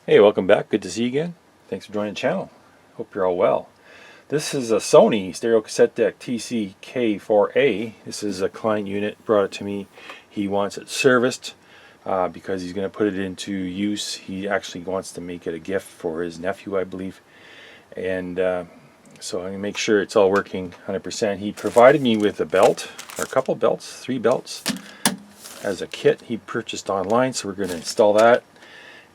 Hey, welcome back. Good to see you again. Thanks for joining the channel. Hope you're all well. This is a Sony stereo cassette deck TC-K4A. This is a client unit. Brought it to me. He wants it serviced because he's going to put it into use. He actually wants to make it a gift for his nephew, I believe. And so I'm going to make sure it's all working 100%. He provided me with a belt, or a couple belts, 3 belts, as a kit he purchased online. So we're going to install that.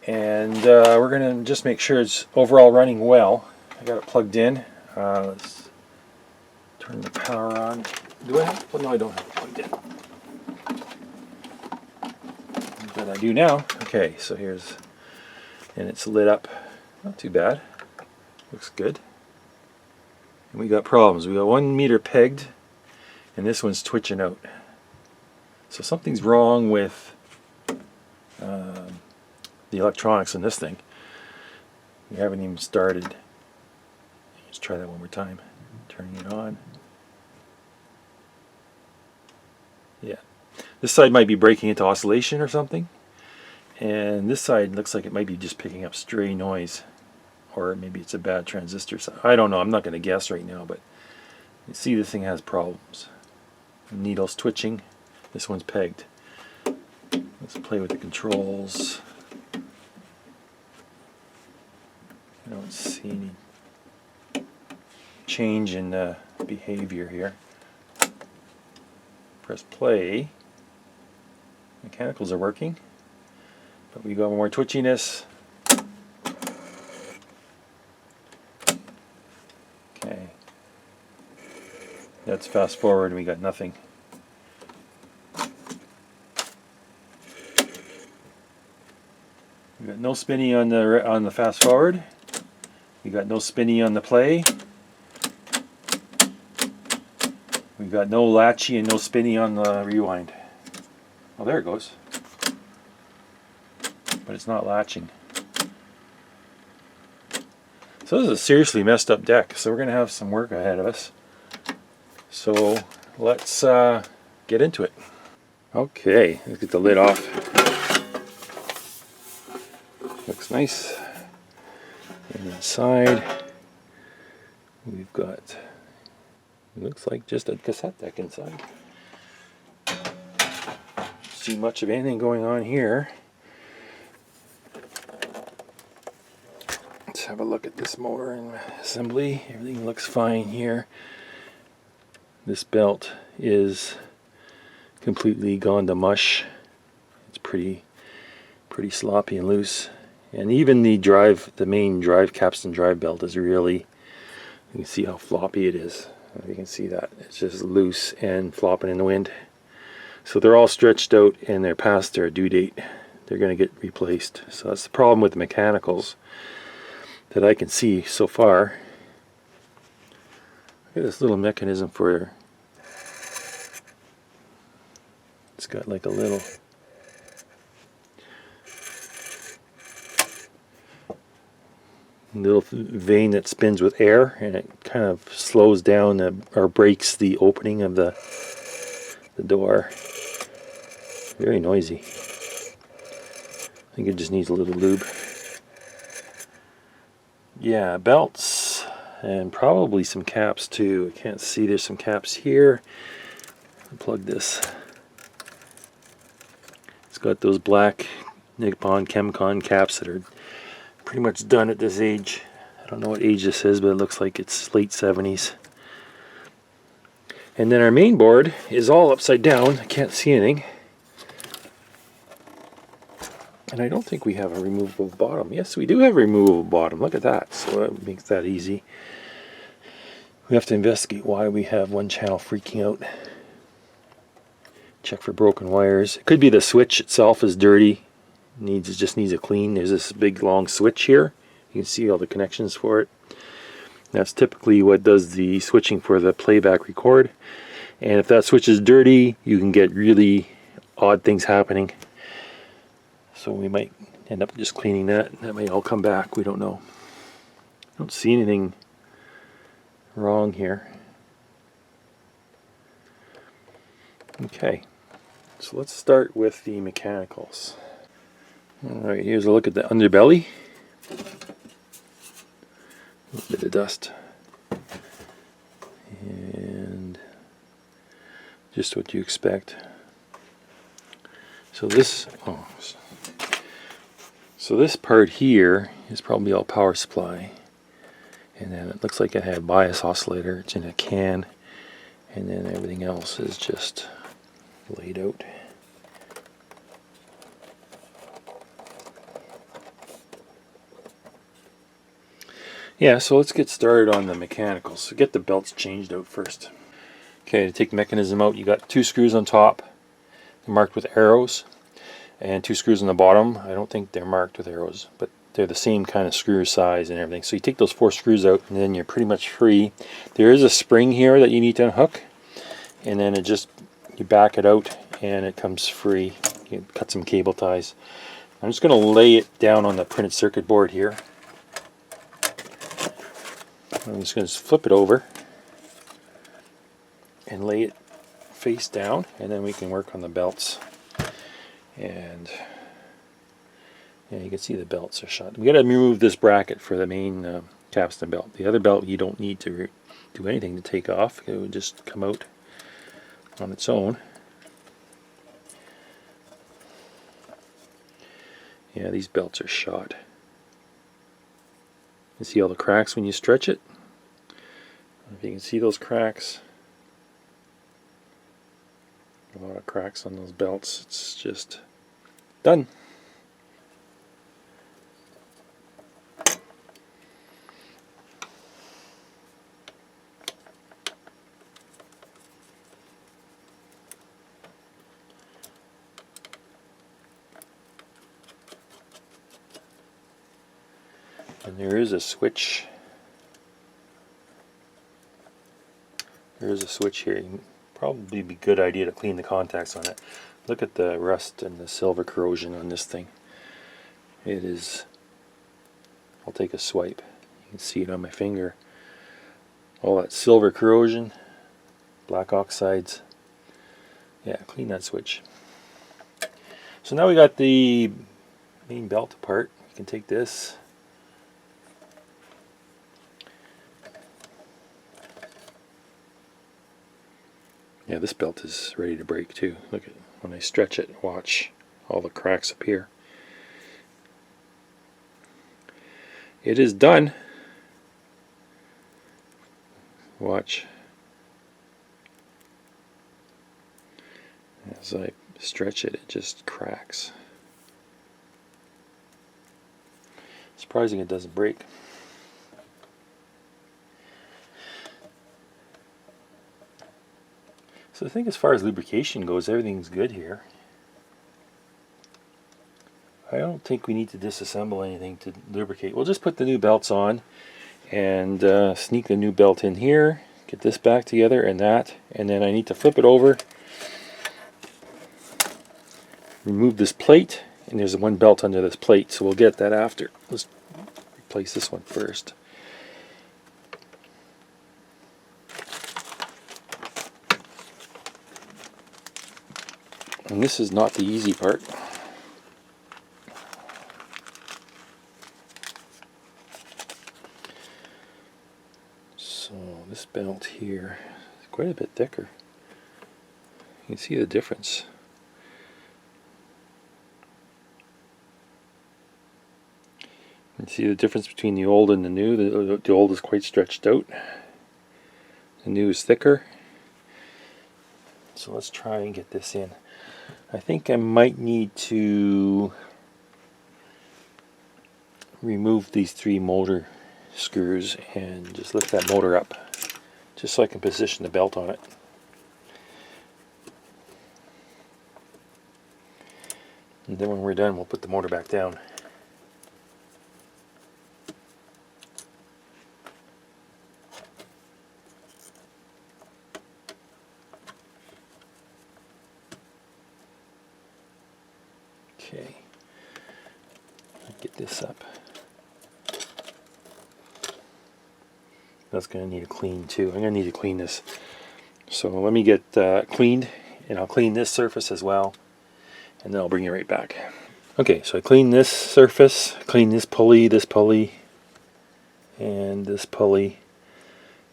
And we're going to just make sure it's overall running well. I got it plugged in. Let's turn the power on. Do I have? Well, no, I don't have it plugged in. But I do now. Okay, so here's, and it's lit up. Not too bad. Looks good. And we got problems. We got 1 meter pegged, and this one's twitching out. So something's wrong with the electronics in this thing. We haven't even started. Let's try that one more time. Turning it on. Yeah. This side might be breaking into oscillation or something. And this side looks like it might be just picking up stray noise. Or maybe it's a bad transistor. I don't know. I'm not going to guess right now, but you see this thing has problems. The needle's twitching. This one's pegged. Let's play with the controls. I don't see any change in behavior here. Press play. Mechanicals are working, but we got more twitchiness. Okay, that's fast forward and we got nothing. We got no spinny on the fast forward. We got no spinny on the play. We've got no latchy and no spinny on the rewind. Oh, there it goes. But it's not latching. So this is a seriously messed up deck. So we're going to have some work ahead of us. So let's get into it. Okay, let's get the lid off. Looks nice. And inside we've got, it looks like just a cassette deck inside. See much of anything going on here. Let's have a look at this motor and assembly. Everything looks fine here. This belt is completely gone to mush. It's pretty sloppy and loose. And even the main drive capstan drive belt is really, you can see how floppy it is. You can see that it's just loose and flopping in the wind. So they're all stretched out and they're past their due date. They're going to get replaced. So that's the problem with the mechanicals that I can see so far. Look at this little mechanism for, it's got like a little vein that spins with air, and it kind of slows down or breaks the opening of the door. Very noisy. I think it just needs a little lube. Yeah, belts and probably some caps too. I can't see, there's some caps here. Unplug this. It's got those black Nippon Chemicon caps that are pretty much done at this age. I don't know what age this is, but it looks like it's late 70s. And then our main board is all upside down. I can't see anything. And I don't think we have a removable bottom. Yes, we do have a removable bottom. Look at that. So that makes that easy. We have to investigate why we have one channel freaking out. Check for broken wires. It could be the switch itself is dirty. It just needs a clean. There's this big long switch here. You can see all the connections for it. That's typically what does the switching for the playback record. And if that switch is dirty, you can get really odd things happening. So we might end up just cleaning that. That might all come back. We don't know. I don't see anything wrong here. Okay, so let's start with the mechanicals. Alright, here's a look at the underbelly. A bit of dust. And just what you expect. So this, so this part here is probably all power supply. And then it looks like it had a bias oscillator. It's in a can. And then everything else is just laid out. Yeah, so let's get started on the mechanicals. So get the belts changed out first. Okay, to take the mechanism out, you got 2 screws on top. They're marked with arrows. And 2 screws on the bottom. I don't think they're marked with arrows, but they're the same kind of screw size and everything. So you take those 4 screws out and then you're pretty much free. There is a spring here that you need to unhook. And then it just, you back it out and it comes free. You cut some cable ties. I'm just going to lay it down on the printed circuit board here. I'm just going to flip it over and lay it face down, and then we can work on the belts. And yeah, you can see the belts are shot. We got to remove this bracket for the main capstan belt. The other belt you don't need to do anything to take off. It would just come out on its own. Yeah, these belts are shot. You see all the cracks when you stretch it? If you can see those cracks, a lot of cracks on those belts. It's just done. And there is a switch. There is a switch here. It'd probably be a good idea to clean the contacts on it. Look at the rust and the silver corrosion on this thing. It is, I'll take a swipe. You can see it on my finger. All that silver corrosion, black oxides. Yeah, clean that switch. So now we got the main belt apart. You can take this. Yeah, this belt is ready to break too. Look at when I stretch it, watch all the cracks appear. It is done. Watch. As I stretch it, it just cracks. Surprising it doesn't break. So I think as far as lubrication goes, everything's good here. I don't think we need to disassemble anything to lubricate. We'll just put the new belts on and sneak the new belt in here, get this back together and that, and then I need to flip it over, remove this plate, and there's one belt under this plate, so we'll get that after. Let's replace this one first. And this is not the easy part. So this belt here is quite a bit thicker. You can see the difference. You can see the difference between the old and the new. The old is quite stretched out. The new is thicker. So let's try and get this in. I think I might need to remove these 3 motor screws and just lift that motor up, just so I can position the belt on it. And then when we're done, we'll put the motor back down. Okay, get this up. That's going to need a clean too. I'm going to need to clean this. So let me get cleaned, and I'll clean this surface as well, and then I'll bring you right back. Okay, so I cleaned this surface, cleaned this pulley, and this pulley,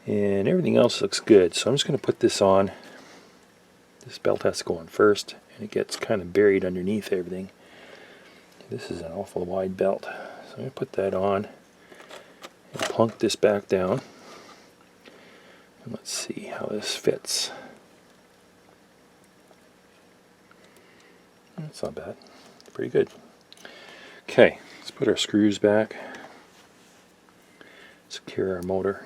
and everything else looks good. So I'm just going to put this on. This belt has to go on first, and it gets kind of buried underneath everything. This is an awful wide belt, so I'm going to put that on and plunk this back down. And let's see how this fits. That's not bad. Pretty good. Okay, let's put our screws back. Secure our motor.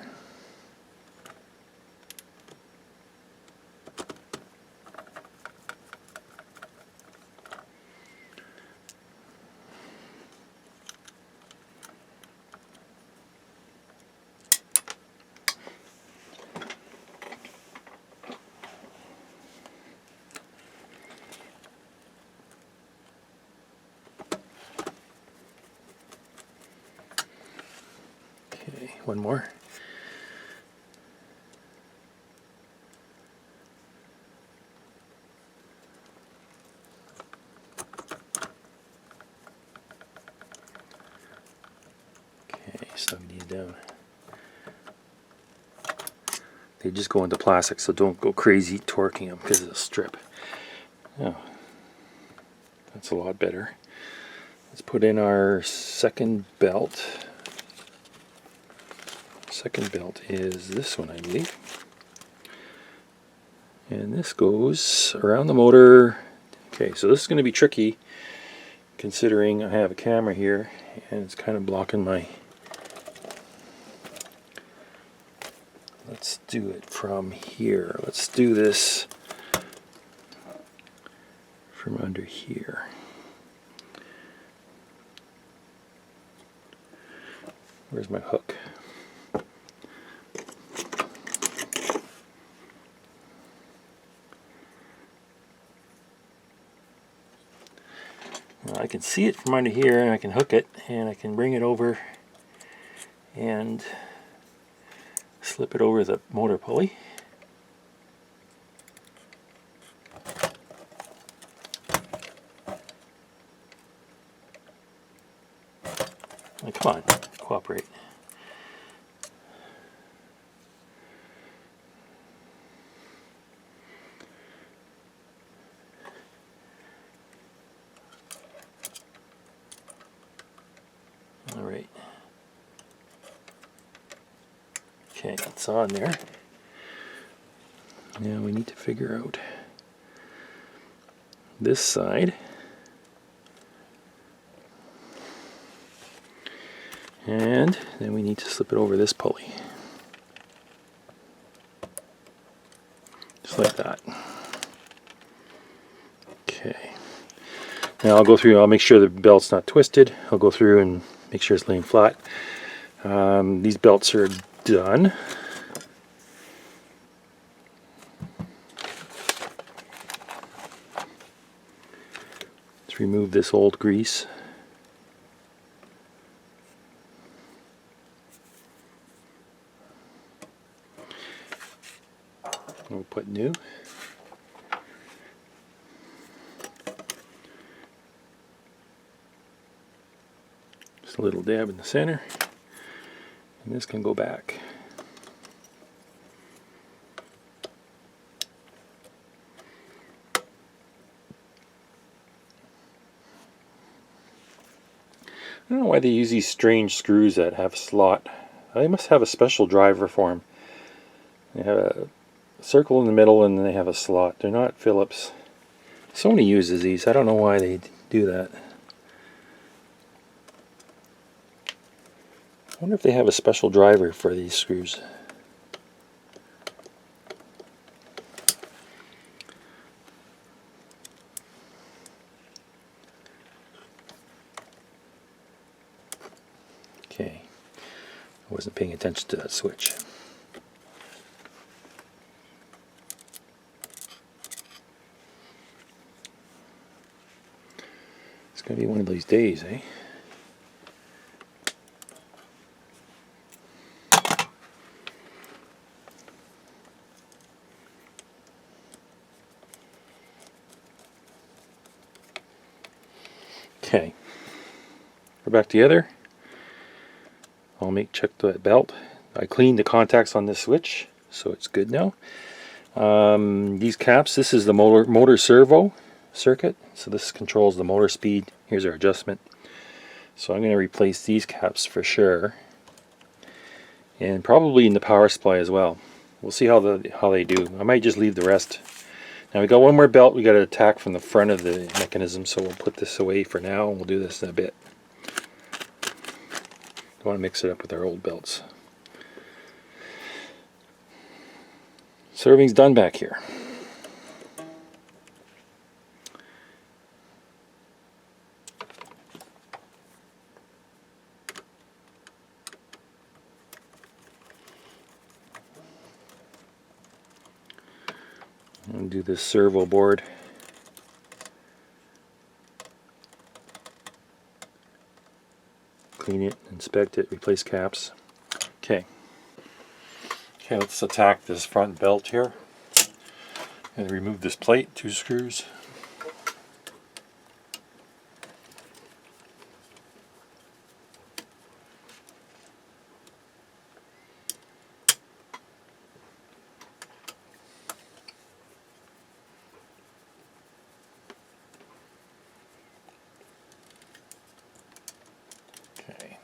Okay, one more. Okay, snug these down. They just go into plastic, so don't go crazy torquing them because it'll strip. Oh, that's a lot better. Let's put in our second belt. Second belt is this one, I believe. And this goes around the motor. Okay, so this is going to be tricky considering I have a camera here and it's kind of blocking my... Let's do it from here. Let's do this from under here. Where's my hook? Well, I can see it from under here, and I can hook it, and I can bring it over and slip it over the motor pulley. Oh, come on, cooperate. All right. Okay, it's on there. Now we need to figure out this side. And then we need to slip it over this pulley. Just like that. Okay. Now I'll go through, I'll make sure the belt's not twisted. I'll go through and make sure it's laying flat. These belts are done. Let's remove this old grease. We'll put new. Just a little dab in the center, and this can go back. I don't know why they use these strange screws that have a slot. They must have a special driver for them. They have a circle in the middle and then they have a slot. They're not Phillips. Sony uses these. I don't know why they do that. I wonder if they have a special driver for these screws. Okay, I wasn't paying attention to that switch. It's going to be one of these days, eh? Okay, we're back together. I'll check the belt. I cleaned the contacts on this switch, so it's good now. These caps, this is the motor servo circuit, so this controls the motor speed. Here's our adjustment. So I'm going to replace these caps for sure, and probably in the power supply as well. We'll see how they do. I might just leave the rest. Now we got one more belt we got to attack from the front of the mechanism, so we'll put this away for now, and we'll do this in a bit. Don't want to mix it up with our old belts. So everything's done back here. Undo this servo board. Clean it, inspect it, replace caps. Okay, let's attack this front belt here. And remove this plate, 2 screws. Okay.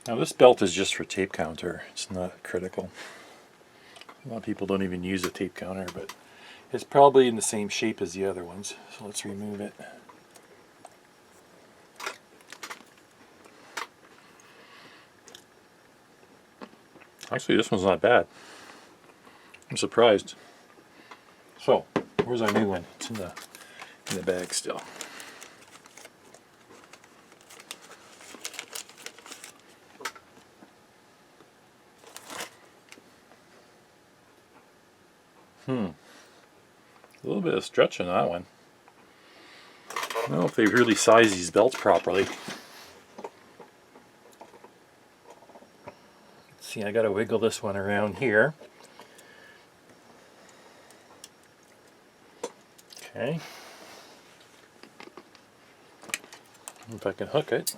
Now this belt is just for tape counter. It's not critical. A lot of people don't even use a tape counter, but it's probably in the same shape as the other ones. So let's remove it. Actually, this one's not bad. I'm surprised. So, where's our new one? It's in the bag still. A little bit of stretch in that one. I don't know if they really size these belts properly. Let's see, I gotta wiggle this one around here. Okay. If I can hook it.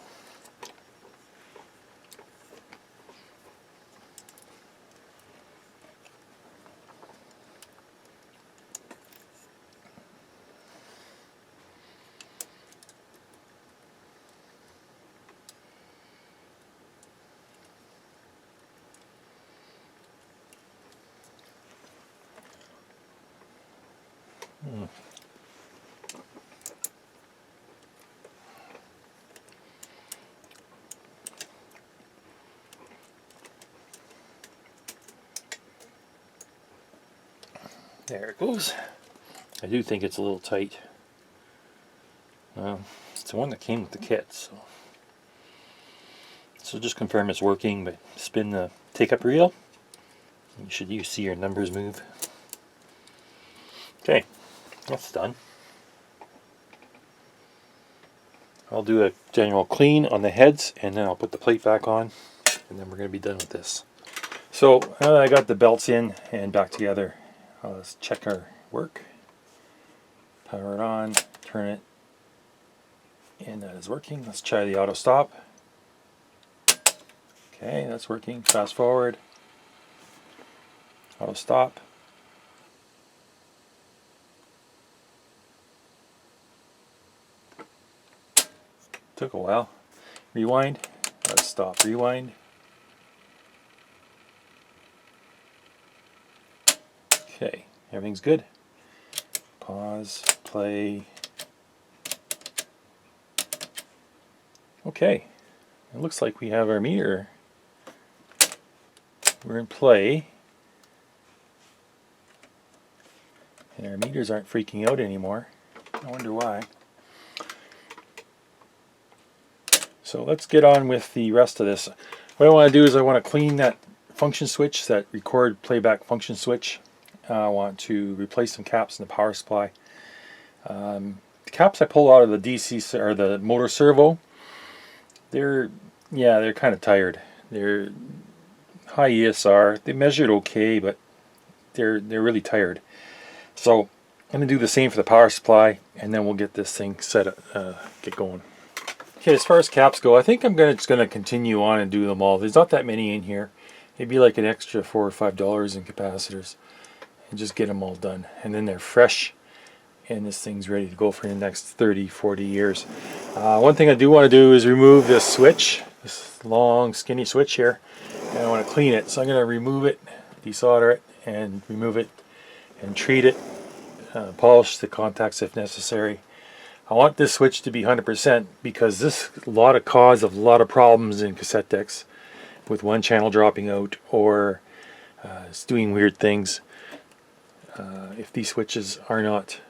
There it goes. I do think it's a little tight. It's the one that came with the kit, so just confirm it's working, but spin the take-up reel. You see your numbers move. Okay, that's done. I'll do a general clean on the heads, and then I'll put the plate back on, and then we're going to be done with this. So now that I got the belts in and back together, let's check our work. Power it on, turn it, and that is working. Let's try the auto stop. Okay, that's working. Fast forward. Auto stop. Took a while. Rewind. Let's stop. Rewind. Okay, everything's good. Pause, play. Okay, it looks like we have our meter. We're in play. And our meters aren't freaking out anymore. I wonder why. So let's get on with the rest of this. What I want to do is I want to clean that function switch, that record playback function switch. I want to replace some caps in the power supply. The caps I pulled out of the DC or the motor servo, they're kind of tired. They're high ESR. They measured okay, but they're really tired. So I'm going to do the same for the power supply, and then we'll get this thing set up, get going. Okay, as far as caps go, I think just going to continue on and do them all. There's not that many in here. Maybe like an extra $4 or $5 in capacitors, and just get them all done. And then they're fresh, and this thing's ready to go for the next 30, 40 years. One thing I do want to do is remove this switch, this long skinny switch here, and I want to clean it. So I'm going to remove it, desolder it, and remove it, and treat it, polish the contacts if necessary. I want this switch to be 100% because this cause a lot of problems in cassette decks with one channel dropping out, or it's doing weird things if these switches are not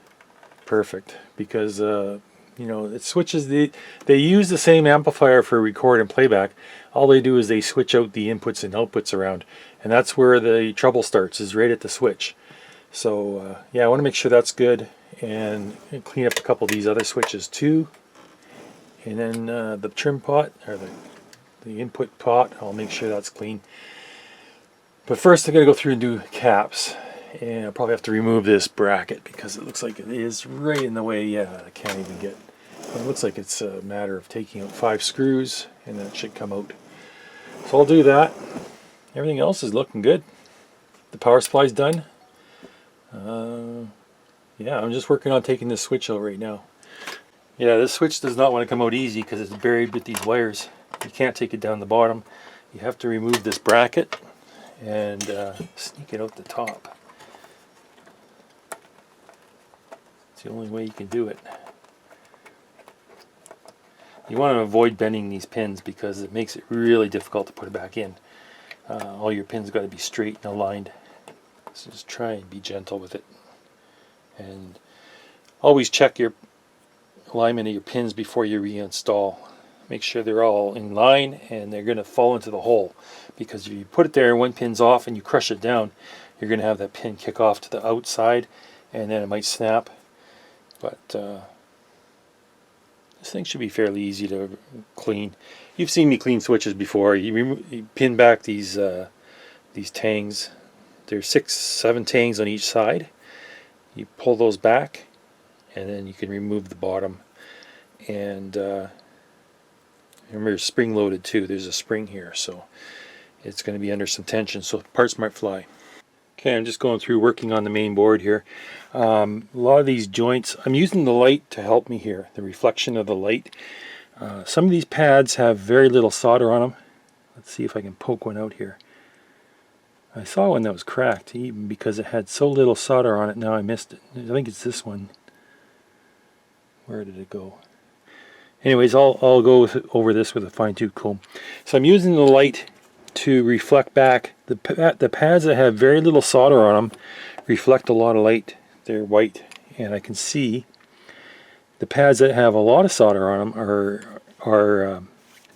perfect, because you know, it switches they use the same amplifier for record and playback. All they do is they switch out the inputs and outputs around, and that's where the trouble starts, is right at the switch. So yeah, I want to make sure that's good, and clean up a couple of these other switches too. And then the trim pot, or the input pot, I'll make sure that's clean. But first I'm going to go through and do caps. And I'll probably have to remove this bracket because it looks like it is right in the way. Yeah, I can't even get. It looks like it's a matter of taking out 5 screws, and then it should come out. So I'll do that. Everything else is looking good. The power supply's done. Yeah, I'm just working on taking this switch out right now. Yeah, this switch does not want to come out easy because it's buried with these wires. You can't take it down the bottom. You have to remove this bracket and sneak it out the top. It's the only way you can do it. You want to avoid bending these pins because it makes it really difficult to put it back in. All your pins got to be straight and aligned. So just try and be gentle with it. And always check your alignment of your pins before you reinstall. Make sure they're all in line and they're going to fall into the hole. Because if you put it there and one pin's off and you crush it down, you're going to have that pin kick off to the outside, and then it might snap. But this thing should be fairly easy to clean. You've seen me clean switches before. You pin back these tangs. There's 6, 7 tangs on each side. You pull those back, and then you can remove the bottom. And remember, it's spring loaded too. There's a spring here, so it's going to be under some tension, so parts might fly. Okay, I'm just going through working on the main board here. A lot of these joints, I'm using the light to help me here, the reflection of the light. Some of these pads have very little solder on them. Let's see if I can poke one out here. I saw one that was cracked, even because it had so little solder on it. Now I missed it. I think it's this one. Where did it go? Anyways, I'll go over this with a fine-tooth comb. So I'm using the light to reflect back. The pads that have very little solder on them reflect a lot of light. They're white, and I can see the pads that have a lot of solder on them are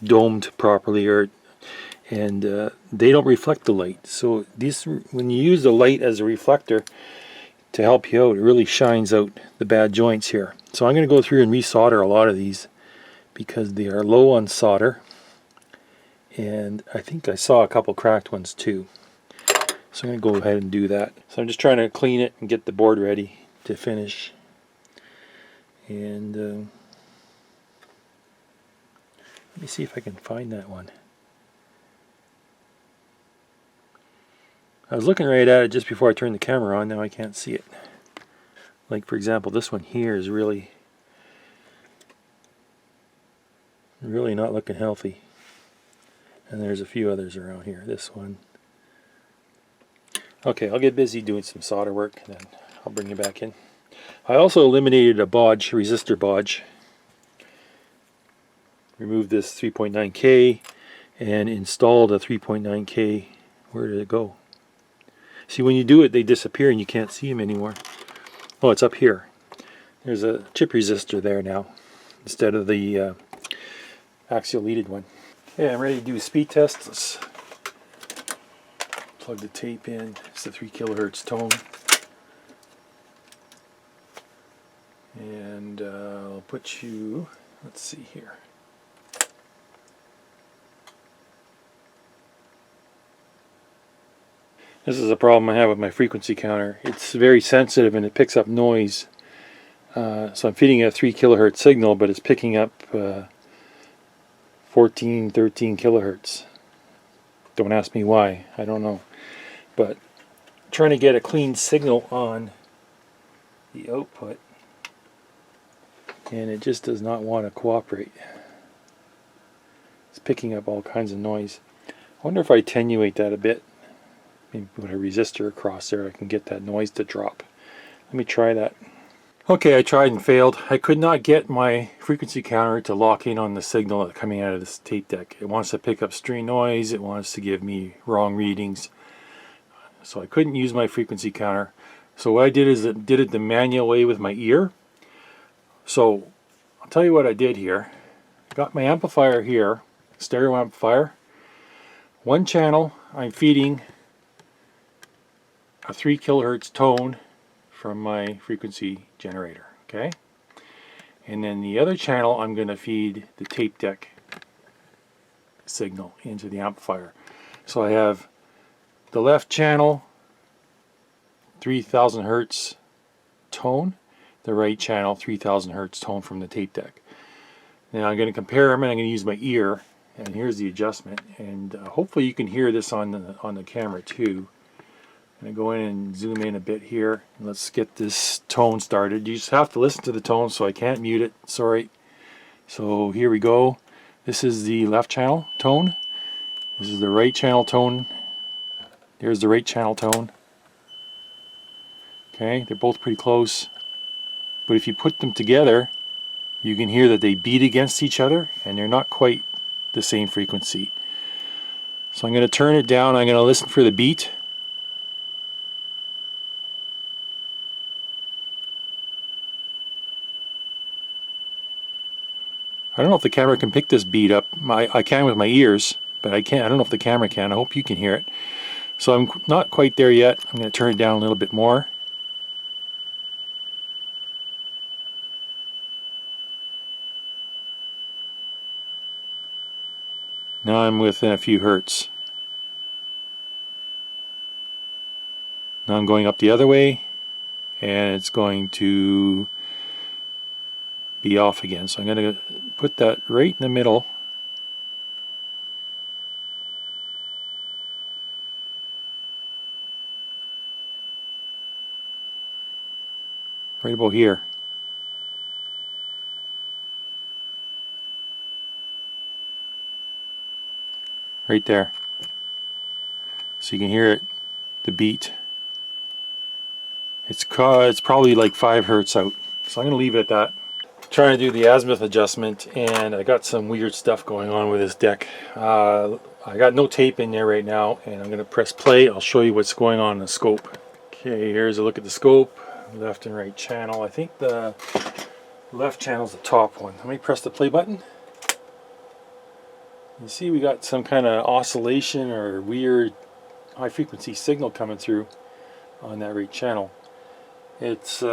domed properly, and they don't reflect the light. So when you use the light as a reflector to help you out, it really shines out the bad joints here. So I'm going to go through and resolder a lot of these because they are low on solder, and I think I saw a couple cracked ones too. So I'm going to go ahead and do that. So I'm just trying to clean it and get the board ready to finish. And let me see if I can find that one. I was looking right at it just before I turned the camera on. Now I can't see it. Like, for example, this one here is really not looking healthy. And there's a few others around here. This one. Okay, I'll get busy doing some solder work, and then I'll bring you back in. I also eliminated a bodge, resistor bodge. Removed this 3.9K and installed a 3.9K. Where did it go? See, when you do it, they disappear and you can't see them anymore. Oh, it's up here. There's a chip resistor there now, instead of the axial leaded one. Okay, I'm ready to do a speed test. Let's plug the tape in. It's a 3 kilohertz tone. And I'll put you, let's see here. This is a problem I have with my frequency counter. It's very sensitive and it picks up noise. So I'm feeding it a 3 kilohertz signal, but it's picking up 14, 13 kilohertz. Don't ask me why, I don't know. But trying to get a clean signal on the output, and it just does not want to cooperate. It's picking up all kinds of noise. I wonder if I attenuate that a bit. Maybe put a resistor across there, I can get that noise to drop. Let me try that. Okay, I tried and failed. I could not get my frequency counter to lock in on the signal coming out of this tape deck. It wants to pick up stray noise, it wants to give me wrong readings. So I couldn't use my frequency counter. So what I did is it did it the manual way with my ear. So I'll tell you what I did here. I got my amplifier here, stereo amplifier. One channel I'm feeding a 3 kilohertz tone from my frequency generator, okay? And then the other channel I'm going to feed the tape deck signal into the amplifier. So I have the left channel 3000 hertz tone, the right channel 3000 hertz tone from the tape deck. Now I'm going to compare them, and I'm going to use my ear, and here's the adjustment, and hopefully you can hear this on the camera too. I'm going to go in and zoom in a bit here, and let's get this tone started. You just have to listen to the tone, so I can't mute it, sorry. So here we go. This is the left channel tone. This is the right channel tone. Here's the right channel tone. Okay, they're both pretty close. But if you put them together, you can hear that they beat against each other, and they're not quite the same frequency. So I'm going to turn it down. I'm going to listen for the beat. I don't know if the camera can pick this beat up. I can with my ears, but I can't. I don't know if the camera can. I hope you can hear it. So I'm not quite there yet. I'm going to turn it down a little bit more. Now I'm within a few hertz. Now I'm going up the other way, and it's going to be off again. So I'm going to put that right in the middle. Right about here. Right there. So you can hear it, the beat. It's probably like 5 hertz out. So I'm going to leave it at that. Trying to do the azimuth adjustment, and I got some weird stuff going on with this deck. I got no tape in there right now, and I'm going to press play. I'll show you what's going on in the scope. Okay, here's a look at the scope. Left and right channel. I think the left channel is the top one. Let me press the play button. You see we got some kind of oscillation or weird high frequency signal coming through on that right channel. It's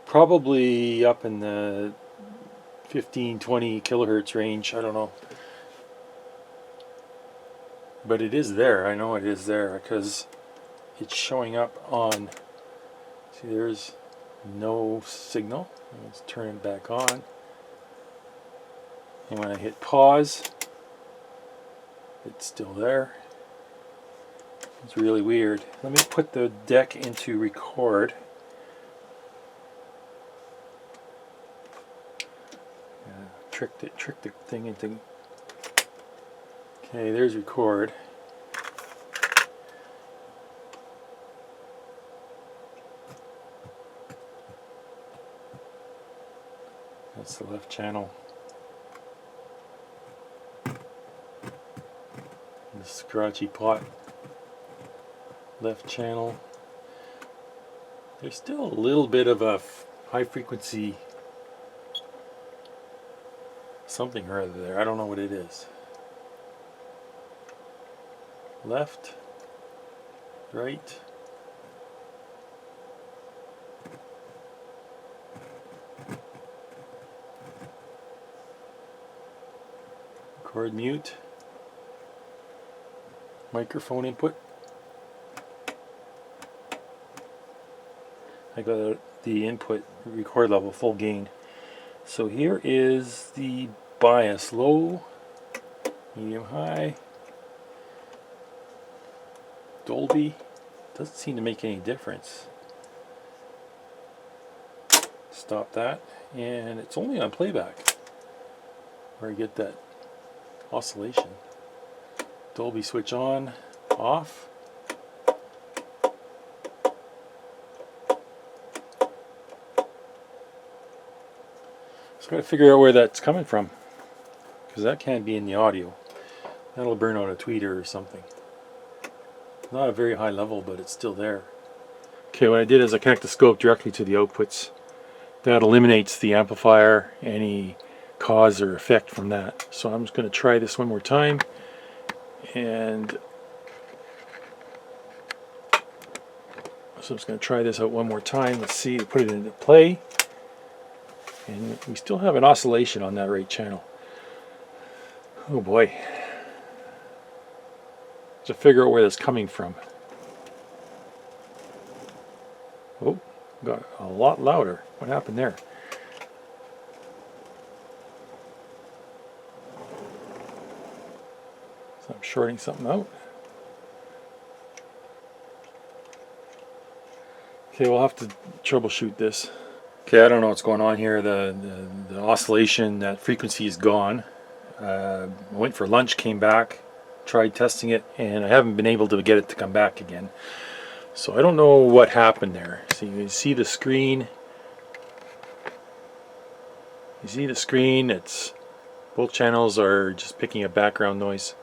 probably up in the 15-20 kilohertz range, I don't know. But it is there, I know it is there, because it's showing up on, see there's no signal. Let's turn it back on. And when I hit pause, it's still there. It's really weird. Let me put the deck into record. Tricked the thing into. Okay, there's record. That's the left channel. The scratchy pot. Left channel. There's still a little bit of a high frequency something or other there. I don't know what it is. Left, right. Record mute. microphone input. I got the input record level full gain. So here is the bias: low, medium, high. Dolby doesn't seem to make any difference. Stop that, and it's only on playback where I get that oscillation. Dolby switch on, off. So I got to figure out where that's coming from, because that can't be in the audio. That'll burn out a tweeter or something. Not a very high level, but it's still there. Okay, what I did is I connect the scope directly to the outputs. That eliminates the amplifier, any cause or effect from that. So I'm just going to try this one more time. And so I'm just going to try this out one more time. Let's see, put it into play. And we still have an oscillation on that right channel. Oh boy. To figure out where that's coming from. Oh, got a lot louder. What happened there? So I'm shorting something out. Okay, we'll have to troubleshoot this. Okay, I don't know what's going on here. The oscillation, that frequency is gone. I went for lunch, came back, tried testing it, and I haven't been able to get it to come back again. So I don't know what happened there. So you can see the screen. You see the screen, it's both channels are just picking up background noise.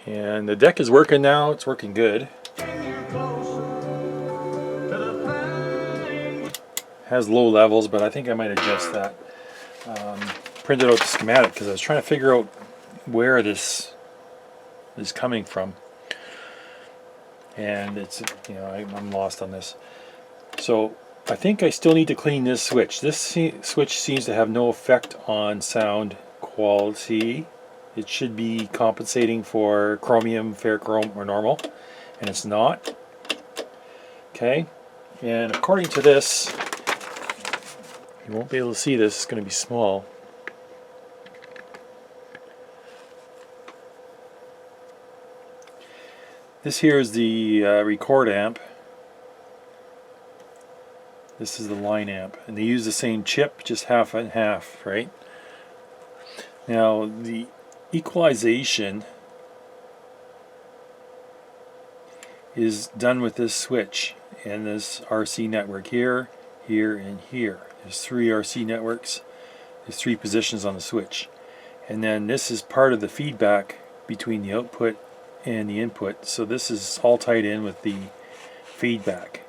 And the deck is working now, it's working good. Has low levels, but I think I might adjust that. Printed out the schematic because I was trying to figure out where this is coming from. And it's, you know, I'm lost on this. So I think I still need to clean this switch. This switch seems to have no effect on sound quality. It should be compensating for chromium, ferrochrome, or normal, and it's not. Okay, and according to this, you won't be able to see this, it's going to be small. This here is the record amp. This is the line amp, and they use the same chip, just half and half, right? Now the equalization is done with this switch and this RC network here, here, and here. There's 3 RC networks. There's 3 positions on the switch, and then this is part of the feedback between the output and the input. So this is all tied in with the feedback.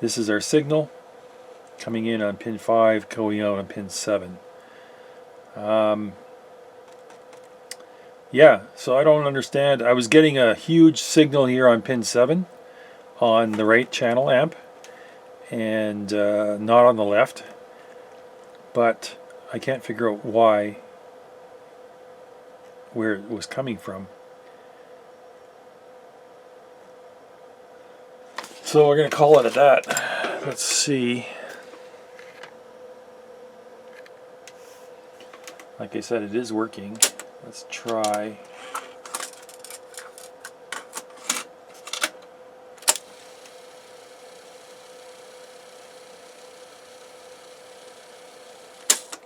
This is our signal coming in on pin 5, going out on pin 7. Yeah, so I don't understand. I was getting a huge signal here on pin 7 on the right channel amp, and not on the left, but I can't figure out why, where it was coming from. So we're going to call it at that. Let's see. Like I said, it is working. Let's try.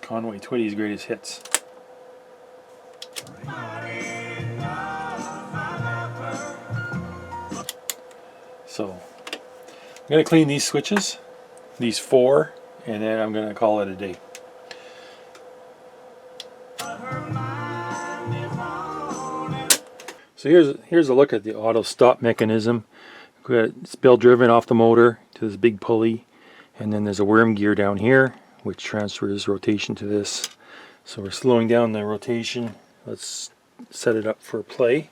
Conway Twitty's greatest hits. So I'm going to clean these switches, these 4, and then I'm going to call it a day. So here's a look at the auto stop mechanism. It's belt driven off the motor to this big pulley, and then there's a worm gear down here which transfers rotation to this. So we're slowing down the rotation. Let's set it up for play.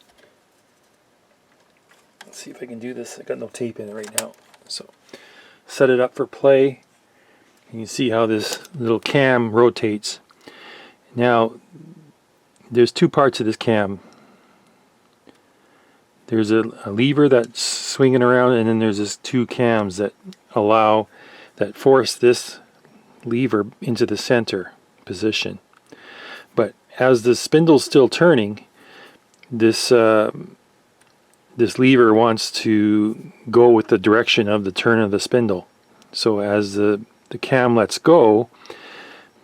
Let's see if I can do this. I got no tape in it right now. So set it up for play. You can see how this little cam rotates. Now there's two parts of this cam. There's a lever that's swinging around, and then there's this two cams that force this lever into the center position. But as the spindle's still turning, this lever wants to go with the direction of the turn of the spindle. So as the cam lets go,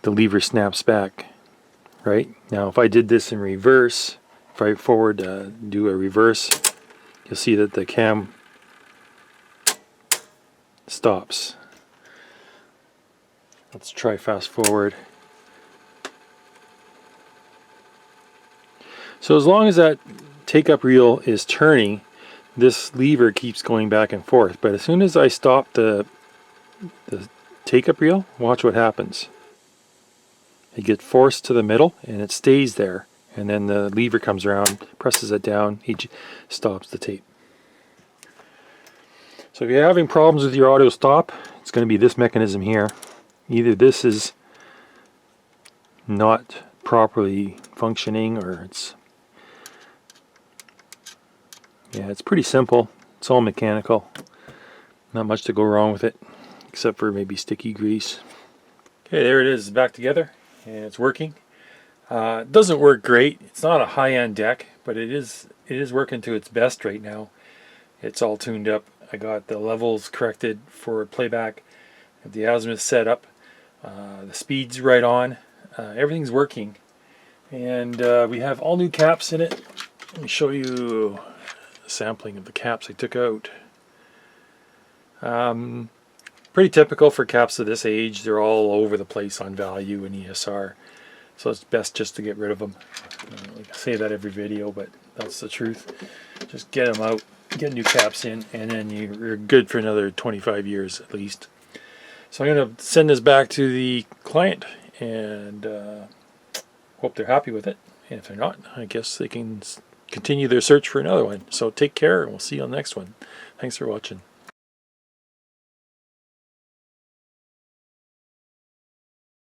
the lever snaps back. Right? Now if I did this in reverse, if I do a reverse, you'll see that the cam stops. Let's try fast forward. So as long as that take-up reel is turning, this lever keeps going back and forth. But as soon as I stop the take-up reel, watch what happens. It gets forced to the middle and it stays there. And then the lever comes around, presses it down, he stops the tape. So if you're having problems with your auto stop, it's going to be this mechanism here. Either this is not properly functioning, or it's pretty simple. It's all mechanical. Not much to go wrong with it, except for maybe sticky grease. Okay, there it is, back together, and it's working. It doesn't work great. It's not a high-end deck, but it is working to its best right now. It's all tuned up. I got the levels corrected for playback, the azimuth set up, the speed's right on, everything's working, and we have all new caps in it. Let me show you a sampling of the caps I took out. Pretty typical for caps of this age. They're all over the place on value and ESR, so it's best just to get rid of them. I say that every video, but that's the truth. Just get them out, get new caps in, and then you're good for another 25 years at least. So I'm going to send this back to the client and hope they're happy with it. And if they're not, I guess they can continue their search for another one. So take care, and we'll see you on the next one. Thanks for watching.